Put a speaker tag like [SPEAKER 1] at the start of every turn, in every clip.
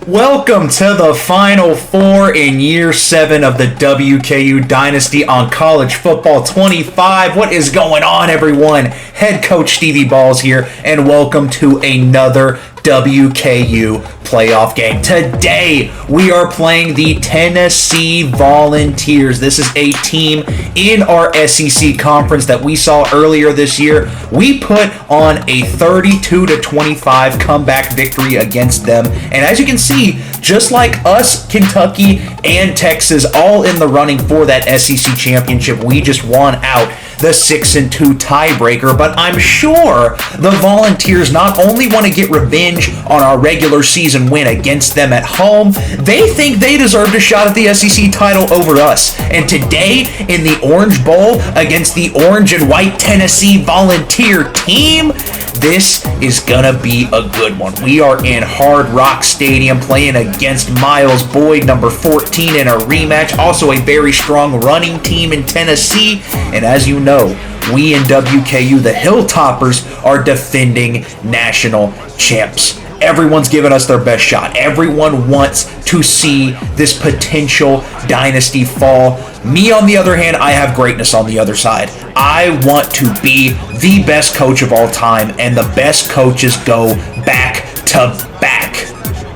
[SPEAKER 1] Welcome to the Final Four in Year 7 of the WKU Dynasty on College Football 25. What is going on, everyone? Head Coach Stevie Balls here, and welcome to another WKU playoff game. Today, we are playing the Tennessee Volunteers. This is a team in our SEC conference that we saw earlier this year. We put on a 32-25 comeback victory against them. And as you can see, just like us, Kentucky, and Texas all in the running for that SEC championship, we just won out the 6-2 tiebreaker. But I'm sure the Volunteers not only want to get revenge on our regular season win against them at home, they think they deserved a shot at the SEC title over us. And today, in the Orange Bowl against the orange and white Tennessee Volunteer team, this is gonna be a good one. We are in Hard Rock Stadium playing against Miles Boyd, number 14, in a rematch. Also a very strong running team in Tennessee. And as you know, we in WKU, the Hilltoppers, are defending national champs. Everyone's giving us their best shot. Everyone wants to see this potential dynasty fall. Me, on the other hand, I have greatness on the other side. I want to be the best coach of all time, and the best coaches go back to back.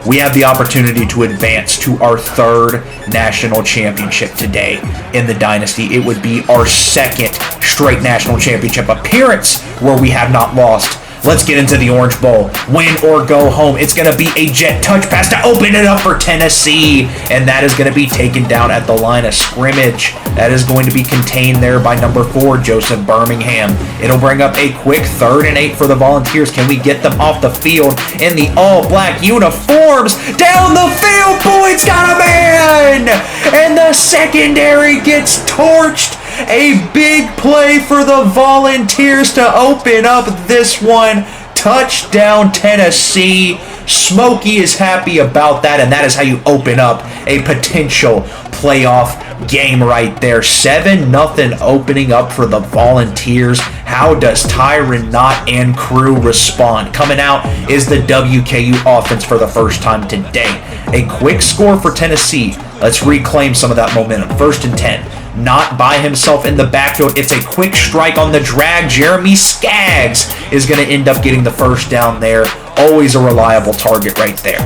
[SPEAKER 1] We have the opportunity to advance to our third national championship today in the Dynasty. It would be our second straight national championship appearance where we have not lost. Let's get into the Orange Bowl. Win or go home. It's going to be a jet touch pass to open it up for Tennessee. And that is going to be taken down at the line of scrimmage. That is going to be contained there by number 4, Joseph Birmingham. It'll bring up a quick 3rd and 8 for the Volunteers. Can we get them off the field in the all-black uniforms? Down the field, Boyd's got a man! And the secondary gets torched. A big play for the Volunteers to open up this one. Touchdown, Tennessee. Smokey is happy about that, and that is how you open up a potential playoff game right there. 7-0 opening up for the Volunteers. How does Tyron Knott and crew respond? Coming out is the WKU offense for the first time today. A quick score for Tennessee. Let's reclaim some of that momentum. 1st and 10. Not by himself in the backfield. It's a quick strike on the drag. Jeremy Skaggs is going to end up getting the first down there. Always a reliable target right there.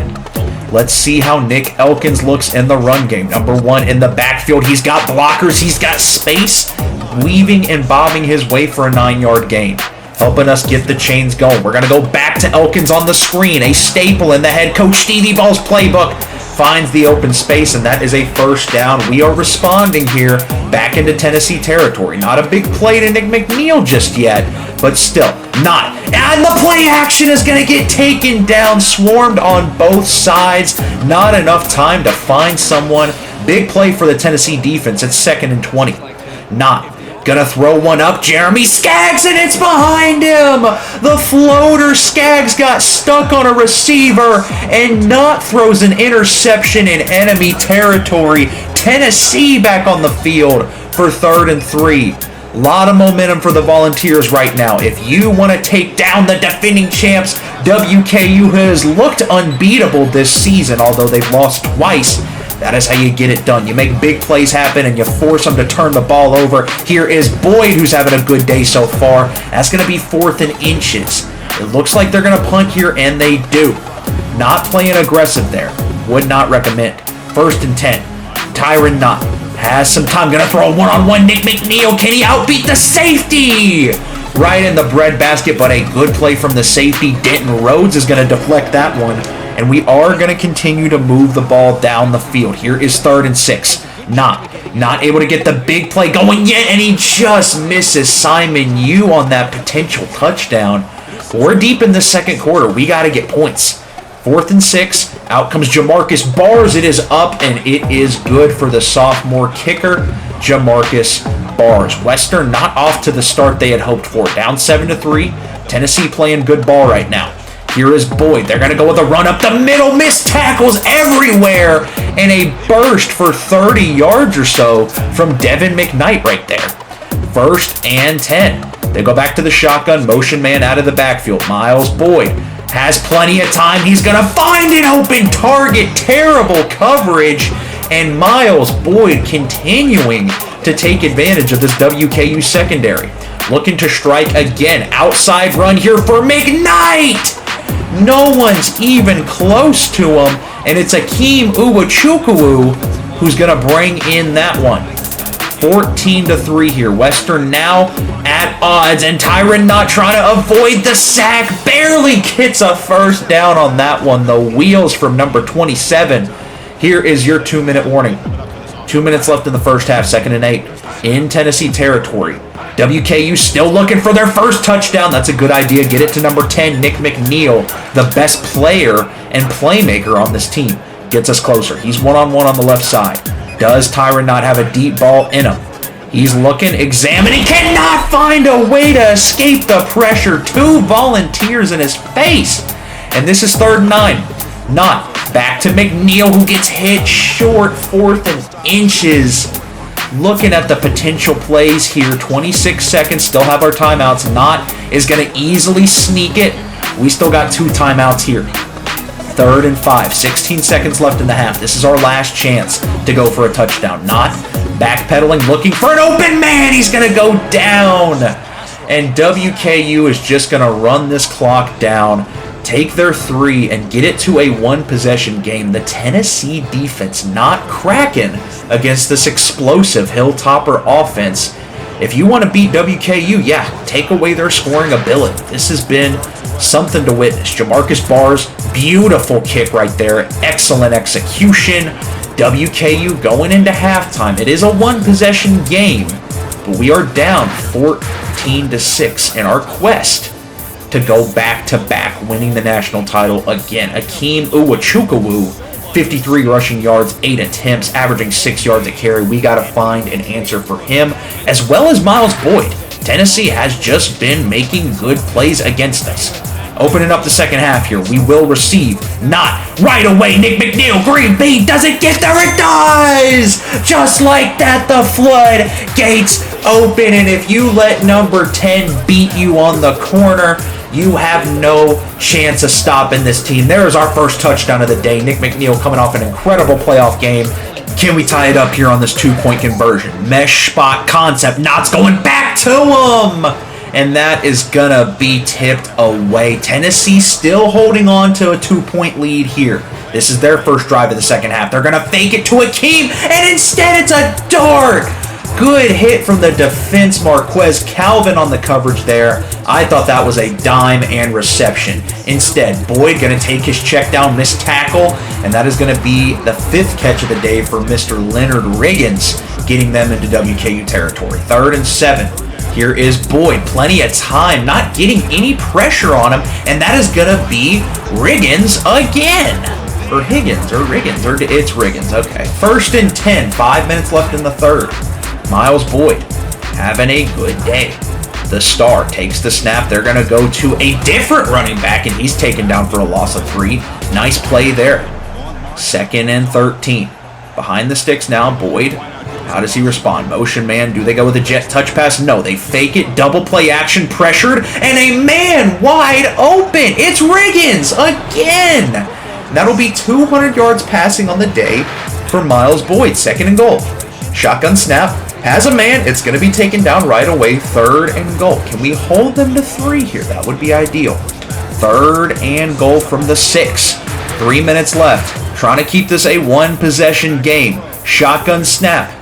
[SPEAKER 1] Let's see how Nick Elkins looks in the run game. Number 1 in the backfield. He's got blockers. He's got space. Weaving and bobbing his way for a 9-yard gain. Helping us get the chains going. We're going to go back to Elkins on the screen. A staple in the head coach Stevie Ball's playbook. Finds the open space, and that is a first down. We are responding here back into Tennessee territory. Not a big play to Nick McNeil just yet, but still not. And the play action is going to get taken down, swarmed on both sides. Not enough time to find someone. Big play for the Tennessee defense. It's 2nd and 20. Not. Gonna throw one up, Jeremy Skaggs, and it's behind him! The floater, Skaggs got stuck on a receiver, and Knott throws an interception in enemy territory. Tennessee back on the field for 3rd and 3. Lot of momentum for the Volunteers right now. If you want to take down the defending champs, WKU has looked unbeatable this season, although they've lost twice. That is how you get it done. You make big plays happen and you force them to turn the ball over. Here is Boyd, who's having a good day so far. That's going to be 4th and inches. It looks like they're going to punt here, and they do. Not playing aggressive there. Would not recommend. 1st and 10. Tyron Knott has some time. Going to throw a one-on-one. Nick McNeil. Can he outbeat the safety? Right in the breadbasket, but a good play from the safety. Denton Rhodes is going to deflect that one. And we are going to continue to move the ball down the field. Here is 3rd and 6. Not able to get the big play going yet, and he just misses Simon Yu on that potential touchdown. We're deep in the second quarter. We got to get points. 4th and 6. Out comes Jamarcus Bars. It is up, and it is good for the sophomore kicker, Jamarcus Bars. Western not off to the start they had hoped for. Down 7-3. Tennessee playing good ball right now. Here is Boyd. They're going to go with a run up the middle. Missed tackles everywhere. And a burst for 30 yards or so from Devin McKnight right there. 1st and 10. They go back to the shotgun. Motion man out of the backfield. Miles Boyd has plenty of time. He's going to find an open target. Terrible coverage. And Miles Boyd continuing to take advantage of this WKU secondary. Looking to strike again. Outside run here for McKnight. No one's even close to him. And it's Akeem Uwachukwu who's going to bring in that one. 14-3 here. Western now at odds, and Tyron not trying to avoid the sack. Barely gets a first down on that one. The wheels from number 27. Here is your 2-minute warning. 2 minutes left in the first half, 2nd and 8. In Tennessee territory. WKU still looking for their first touchdown. That's a good idea. Get it to number 10, Nick McNeil, the best player and playmaker on this team. Gets us closer. He's one-on-one on the left side. Does Tyron not have a deep ball in him? He's looking, examining, cannot find a way to escape the pressure. 2 volunteers in his face. And this is 3rd and 9. Not. Back to McNeil, who gets hit short, 4th and inches. Looking at the potential plays here. 26 seconds, still have our timeouts. Not is going to easily sneak it. We still got 2 timeouts here. 3rd and 5, 16 seconds left in the half. This is our last chance to go for a touchdown. Not backpedaling, looking for an open man. He's going to go down. And WKU is just going to run this clock down, take their 3, and get it to a 1-possession game. The Tennessee defense not cracking against this explosive Hilltopper offense. If you want to beat WKU, yeah, take away their scoring ability. This has been something to witness. Jamarcus Barr's beautiful kick right there. Excellent execution. WKU going into halftime. It is a 1-possession game, but we are down 14-6 in our quest to go back-to-back, winning the national title again. Akeem Uwachukwu, 53 rushing yards, 8 attempts, averaging 6 yards a carry. We got to find an answer for him, as well as Miles Boyd. Tennessee has just been making good plays against us. Opening up the second half here, we will receive. Not right away, Nick McNeil, Green Bay doesn't get there, it does! Just like that, the floodgates open, and if you let number 10 beat you on the corner, you have no chance of stopping this team. There is our first touchdown of the day. Nick McNeil coming off an incredible playoff game. Can we tie it up here on this 2-point conversion? Mesh spot concept. Knott's going back to him. And that is going to be tipped away. Tennessee still holding on to a 2-point lead here. This is their first drive of the second half. They're going to fake it to Akeem, and instead it's a dart. Good hit from the defense, Marquez Calvin on the coverage there. I thought that was a dime and reception. Instead, Boyd going to take his check down, missed tackle, and that is going to be the 5th catch of the day for Mr. Leonard Riggins, getting them into WKU territory. 3rd and 7. Here is Boyd, plenty of time, not getting any pressure on him, and that is going to be Riggins again. Or Higgins, or Riggins, or it's Riggins, okay. 1st and 10, 5 minutes left in the 3rd. Miles Boyd having a good day. The star takes the snap. They're going to go to a different running back, and he's taken down for a loss of 3. Nice play there. 2nd and 13. Behind the sticks now, Boyd. How does he respond? Motion man. Do they go with a jet touch pass? No, they fake it. Double play action, pressured, and a man wide open. It's Riggins again. That'll be 200 yards passing on the day for Miles Boyd. 2nd and goal. Shotgun snap. Has a man. It's going to be taken down right away. 3rd and goal. Can we hold them to 3 here? That would be ideal. 3rd and goal from the 6. 3 minutes left. Trying to keep this a 1-possession game. Shotgun snap.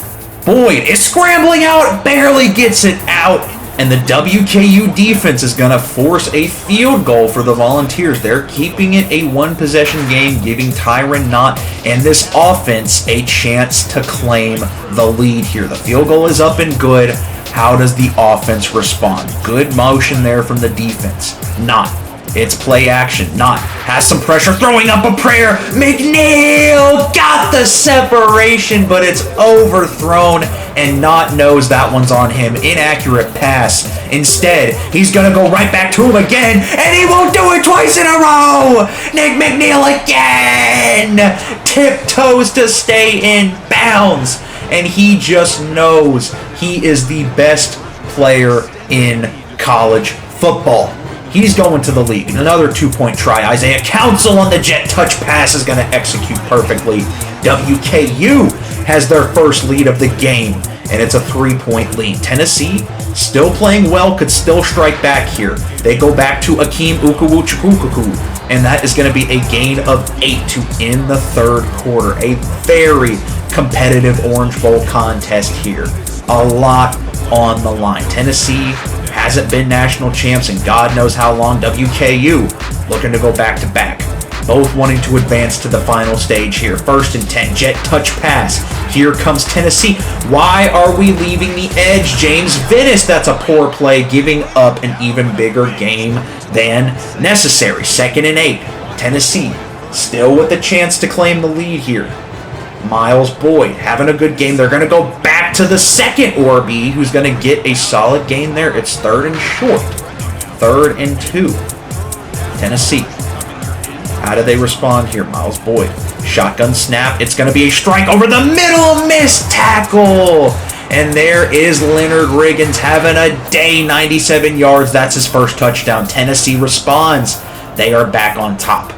[SPEAKER 1] Boyd is scrambling out. Barely gets it out. And the WKU defense is going to force a field goal for the Volunteers. They're keeping it a 1-possession game, giving Tyron Knott and this offense a chance to claim the lead here. The field goal is up and good. How does the offense respond? Good motion there from the defense. Knott. It's play action. Knott has some pressure, throwing up a prayer. McNeil got the separation, but it's overthrown, and Knott knows that one's on him. Inaccurate pass. Instead, he's going to go right back to him again, and he won't do it twice in a row. Nick McNeil again. Tiptoes to stay in bounds, and he just knows he is the best player in college football. He's going to the league. Another 2-point try. Isaiah Council on the jet touch pass is going to execute perfectly. WKU has their first lead of the game, and it's a 3-point lead. Tennessee still playing well, could still strike back here. They go back to Akeem Ukuwu, and that is going to be a gain of 8 to end the third quarter. A very competitive Orange Bowl contest here. A lot on the line. Tennessee hasn't been national champs in God knows how long. WKU looking to go back to back. Both wanting to advance to the final stage here. 1st and 10, jet touch pass. Here comes Tennessee. Why are we leaving the edge? James Vinnis, that's a poor play, giving up an even bigger game than necessary. 2nd and 8, Tennessee still with a chance to claim the lead here. Miles Boyd having a good game. They're going to go back to the second Orby, who's going to get a solid gain there. It's 3rd and short. 3rd and 2. Tennessee. How do they respond here? Miles Boyd. Shotgun snap. It's going to be a strike over the middle. Missed tackle. And there is Leonard Riggins having a day. 97 yards. That's his first touchdown. Tennessee responds. They are back on top.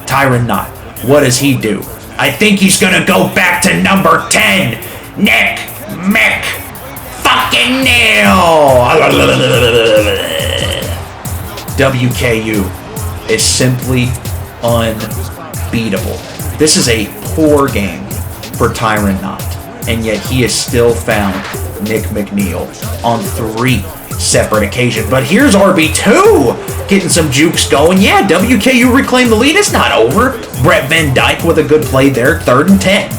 [SPEAKER 1] Tyron Knott. What does he do? I think he's going to go back to number 10. Nick Mick fucking Neal. WKU is simply unbeatable. This is a poor game for Tyron Knott, and yet he has still found Nick McNeil on 3 separate occasions. But here's RB2 getting some jukes going. Yeah, WKU reclaimed the lead. It's not over. Brett Van Dyke with a good play there. 3rd and 10.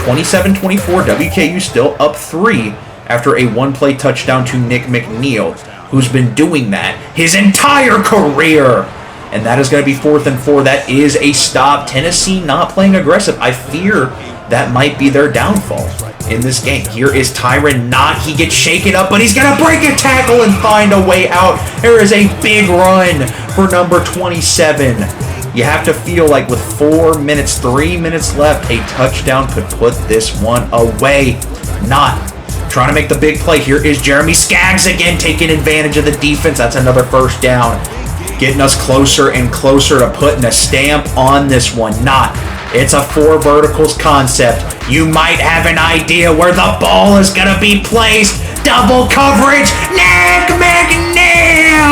[SPEAKER 1] 27-24. WKU still up 3 after a 1-play touchdown to Nick McNeil, who's been doing that his entire career. And that is going to be 4th and 4. That is a stop. Tennessee not playing aggressive. I fear that might be their downfall in this game. Here is Tyron Knott. He gets shaken up, but he's going to break a tackle and find a way out. There is a big run for number 27. You have to feel like with 3 minutes left, a touchdown could put this one away. Knott trying to make the big play. Here is Jeremy Skaggs again taking advantage of the defense. That's another first down. Getting us closer and closer to putting a stamp on this one. Knott. It's a 4 verticals concept. You might have an idea where the ball is going to be placed. Double coverage. Nick McNeil!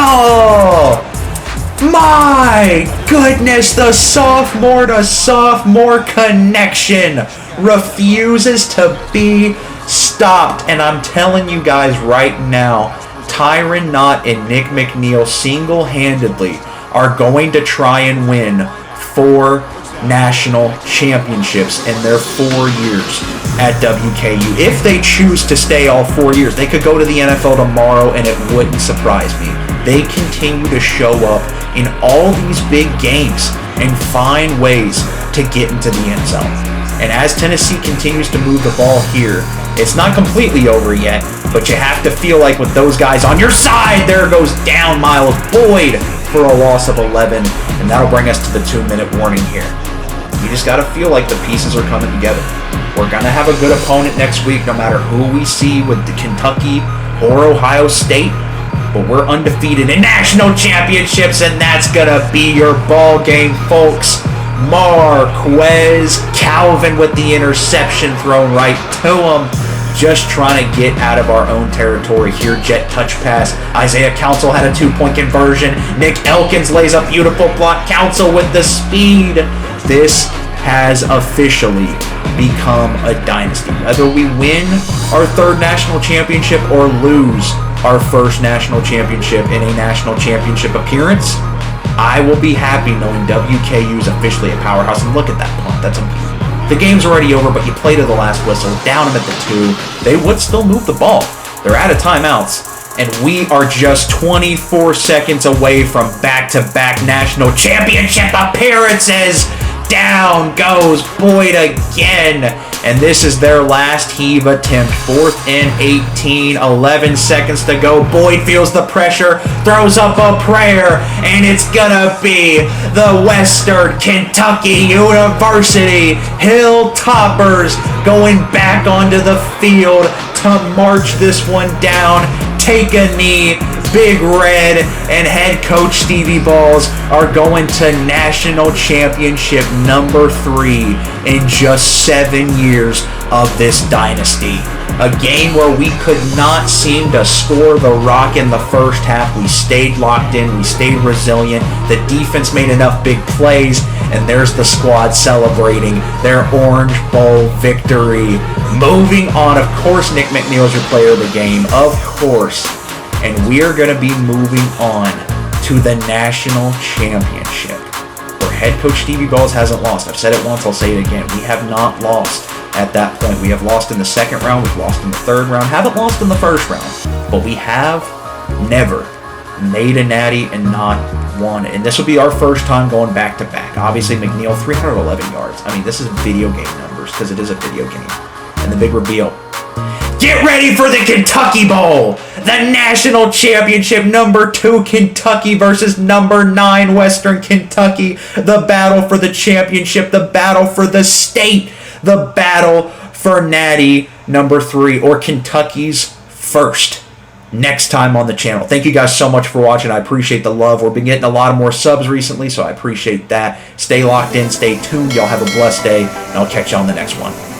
[SPEAKER 1] My goodness, the sophomore to sophomore connection refuses to be stopped. And I'm telling you guys right now, Tyron Knott and Nick McNeil single-handedly are going to try and win 4 national championships in their 4 years at WKU. If they choose to stay all 4 years, they could go to the NFL tomorrow and it wouldn't surprise me. They continue to show up in all these big games and find ways to get into the end zone. And as Tennessee continues to move the ball here, it's not completely over yet, but you have to feel like with those guys on your side, there goes down Miles Boyd for a loss of 11, and that'll bring us to the 2-minute warning here. You just got to feel like the pieces are coming together. We're going to have a good opponent next week, no matter who we see with the Kentucky or Ohio State, but we're undefeated in national championships, and that's going to be your ball game, folks. Marquez Calvin with the interception thrown right to him. Just trying to get out of our own territory here. Jet touch pass. Isaiah Council had a 2-point conversion. Nick Elkins lays a beautiful block. Council with the speed. This has officially become a dynasty. Whether we win our 3rd national championship or lose our 1st national championship in a national championship appearance, I will be happy knowing WKU is officially a powerhouse. And look at that punt. The game's already over, but you play to the last whistle. Down them at the 2. They would still move the ball. They're out of timeouts. And we are just 24 seconds away from back-to-back national championship appearances. Down goes Boyd again. And this is their last heave attempt. 4th and 18. 11 seconds to go. Boyd feels the pressure. Throws up a prayer. And it's gonna be the Western Kentucky University Hilltoppers going back onto the field to march this one down. Take a knee. Big Red and head coach Stevie Balls are going to national championship number 3 in just 7 years of this dynasty. A game where we could not seem to score the rock in the first half. We stayed locked in. We stayed resilient. The defense made enough big plays. And there's the squad celebrating their Orange Bowl victory. Moving on, of course, Nick McNeil's your player of the game. Of course. And we are going to be moving on to the national championship, where head coach Stevie Balls hasn't lost. I've said it once, I'll say it again. We have not lost at that point. We have lost in the second round, we've lost in the third round, haven't lost in the first round, but we have never made a natty and not won. And this will be our first time going back to back. Obviously, McNeil, 311 yards. I mean, this is video game numbers because it is a video game. And the big reveal. Get ready for the Kentucky Bowl! The national championship, number 2 Kentucky versus number 9 Western Kentucky. The battle for the championship, the battle for the state, the battle for natty number 3, or Kentucky's first. Next time on the channel. Thank you guys so much for watching. I appreciate the love. We've been getting a lot of more subs recently, so I appreciate that. Stay locked in, stay tuned. Y'all have a blessed day, and I'll catch you on the next one.